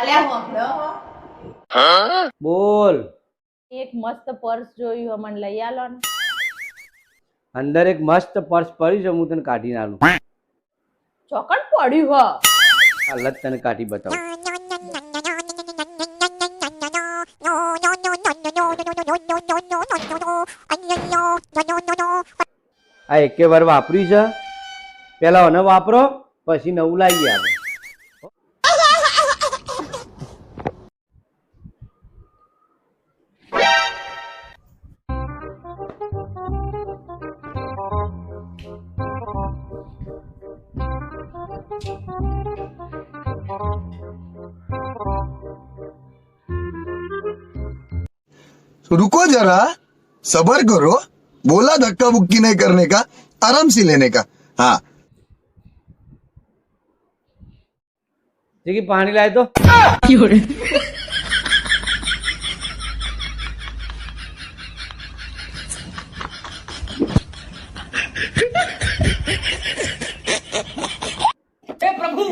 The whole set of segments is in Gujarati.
અલ્યા હોંભળો હો. બોલ. એક મસ્ત પર્સ જોયું મને લઈ આલો ને. અંદર એક મસ્ત પર્સ પડ્યું છે, હું તને કાઢી આલું. ચોકડ પડ્યું હ. હાલત તને કાઢી બતાવું. આ એકે વાર વાપર્યું છે, પેલા એને વાપરો પછી નવું લાવી આવે. रुको जरा, सबर करो, बोला धक्का बुक्की नहीं करने का, आराम से लेने का. हाँ જે પાણી લાય તો.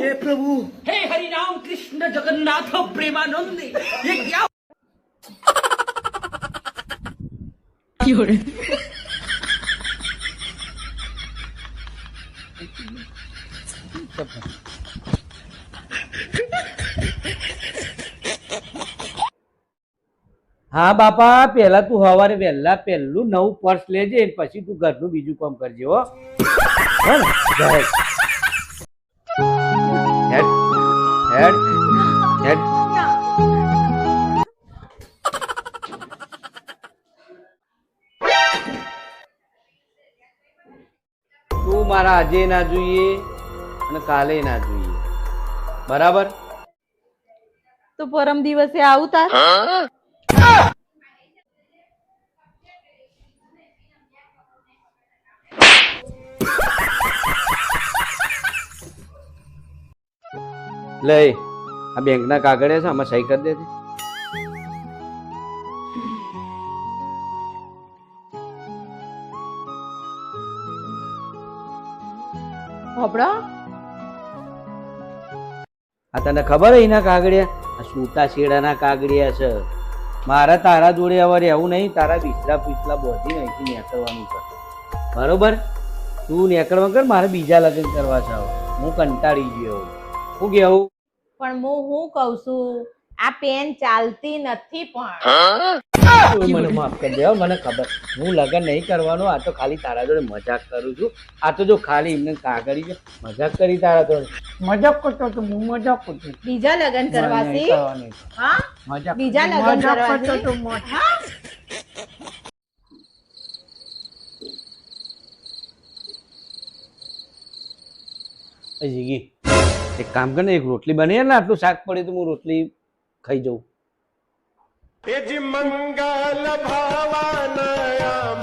हे प्रभु हे हरि राम कृष्ण जगन्नाथ प्रेमानंद ये क्या હા બાપા, પેલા તું સવારે વહેલા પેલું નવું પર્સ લેજે, પછી તું ઘરનું બીજું કામ કરજે હો. હે ને? જય. હેડ હેડ હેડ. તું મારા આજે ના જોઈએ અને કાલે ના જોઈએ, બરાબર? તો પરમ દિવસે આવું તાર. લઈ આ બેંક ના કાગળિયા છે, આમાં સહી કરી દે. હોબળો આ તને ખબર હે એના કાગળિયા? આ સૂતા શેડાના કાગળિયા છે. મારા તારા જોડે હવે રહેવું નહીં, તારા બિસ્તરા પીસલા બોધી અહીંથી નીકળવાનું છે, બરોબર? તું નીકળવા કર, મારે બીજા લગ્ન કરવા છે. હું કંટાળી ગયો. શું કેવું? પણ હું કઉ છું, આ પેન ચાલતી નથી પણ. મને માફ કરી દે, મને ખબર. હું લગ્ન નહીં કરવાનો, આ તો ખાલી તારા જોડે મજાક કરું છું. આ તો જો ખાલી એમને કાગળી છે, મજાક કરી તારા જોડે. મજાક કરતો તો હું મજાક કરતો. બીજા લગ્ન કરવાથી હા મજાક બીજા લગ્ન કરવાથી હા. જીગી એક કામ કર ને, એક રોટલી બની ને, આટલું શાક પડે તો હું રોટલી ખાઈ જાઉં. મંગલ ભાવાનયા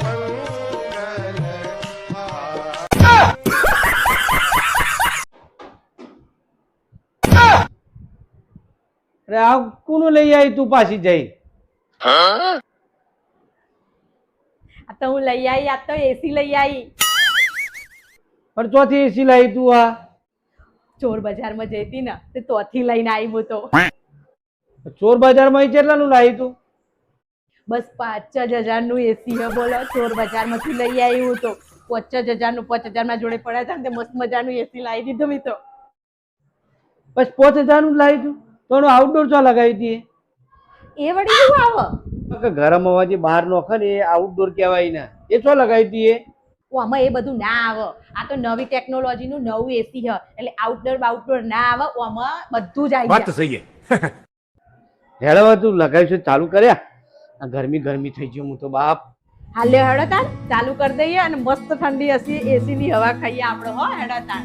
અરે આ કોનું લઈ આવી તું પાછી જઈ? આ તો હું લઈ આવી, આ તો એસી લઈ આવી. પણ ચોથી એસી લાવી તું? આ ચોર બજારમાં જઈતી ને તે તોથી લઈને આવી હું તો. ચોર બજારમાં કેટલાનું લાવી તું? બસ 5,000 નું એસી હે બોલો. ચોર બજાર માંથી લઈ આવી હું તો 5,000 નું. 5,000 માં જોડે પડ્યા હતા ને તે મસ્ત મજાનું એસી લાવી દીધું મેં તો. બસ 5,000 નું લાવી તું? તો આઉટડોર ચો લગાવી હતી? એ વળી શું આવે? ગરમ હવા જે બહાર નોખે ને એ આઉટડોર કહેવાય ને, એ ચો લગાવી હતી? એ આમાં એ બધું ના આવે. આ તો નવી ટેકનોલોજી નું નવું એસી છે એટલે આઉટડોર બાઉટડોર ના આવે. આમાં બધું જ આવી बात જાય. तो सही है. હેડવા તું લગાવી ચાલુ કર્યા. આ ગરમી ગરમી થઈ ગયું હું તો બાપ. હાલે હેડો તાર ચાલુ કરી દઈએ અને મસ્ત ઠંડી હસી એસી ની હવા ખાઈએ આપણે હો. હેડો તાર.